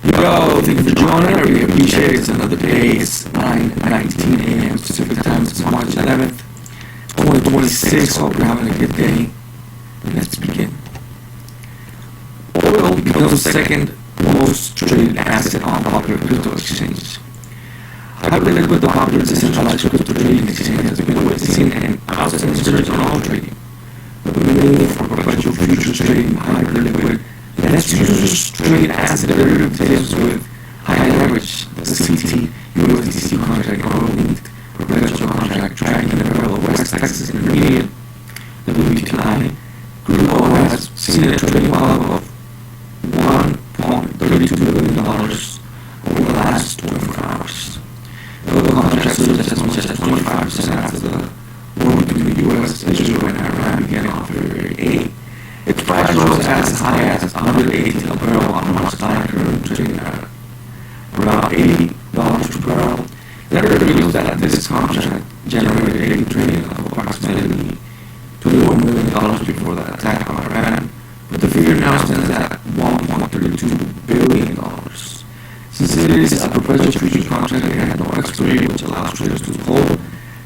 Yo, thank you for joining. I really appreciate it. It's another day. It's 9:19 a.m. Pacific time. It's March 11th, 2026. Hope you're having a good day. Let's begin. Oil becomes the second most traded asset on popular crypto exchanges. Hyperliquid, the popular decentralized crypto trading exchange, has been witnessing an outstanding surge on all trading. Mainly for perpetual futures trading, Hyperliquid lets users trade asset derivatives with high leverage. The CT USDC contract, oil-linked perpetual contract tracking the barrel of West Texas Intermediate (WTI). Crude oil has seen a trading volume of $1.32 billion over the last 24 hours. The oil contract surged as much as 25% after the war between the U.S., Israel, and Iran began on February 8. Its price rose as high as $180 a barrel on March 9, currently trading at around $80 per barrel. That reveals that this contract generated daily trading of approximately $21 million before the attack on Iran, but the figure now stands at $1.32 billion. Since it is a perpetual futures contract, it had no expiry, which allows traders to hold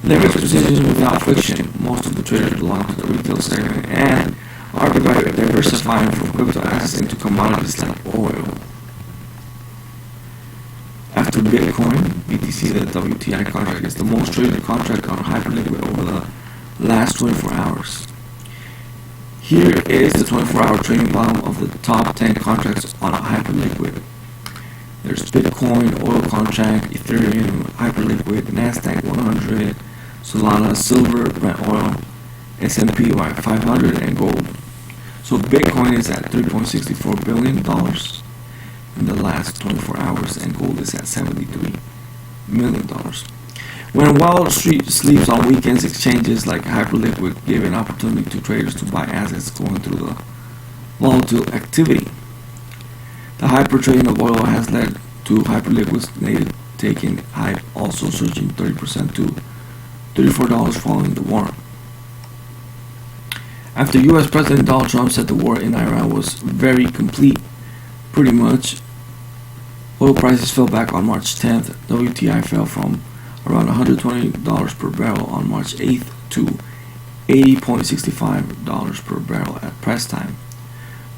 leverage positions without friction. Most of the traders belong to the retail segment and are diversifying from crypto assets into commodities like oil. After Bitcoin, BTC, the WTI contract is the most traded contract on Hyperliquid over the last 24 hours. Here is the 24-hour trading volume of the top 10 contracts on Hyperliquid. There's Bitcoin, oil contract, Ethereum, Hyperliquid, Nasdaq 100, Solana, silver, Brent oil, S&P 500, and gold. So Bitcoin is at $3.64 billion in the last 24 hours, and gold is at $73 million. When Wall Street sleeps on weekends, exchanges like Hyperliquid give an opportunity to traders to buy assets going through the volatile activity. The hyper trading of oil has led to Hyperliquid's native taking hype also surging 30% to $34 following the war. After U.S. President Donald Trump said the war in Iran was very complete, pretty much, oil prices fell back on March 10th. WTI fell from around $120 per barrel on March 8th to $80.65 per barrel at press time.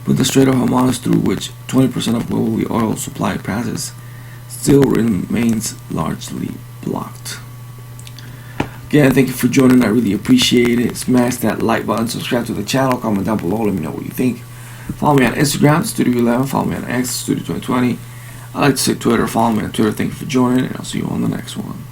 But the Strait of Hormuz, through which 20% of global oil supply passes, still remains largely blocked. Again, thank you for joining. I really appreciate it. Smash that like button, subscribe to the channel, comment down below, let me know what you think. Follow me on Instagram, Studio11, follow me on X, Studio2020. I like to say Twitter, follow me on Twitter. Thank you for joining, and I'll see you on the next one.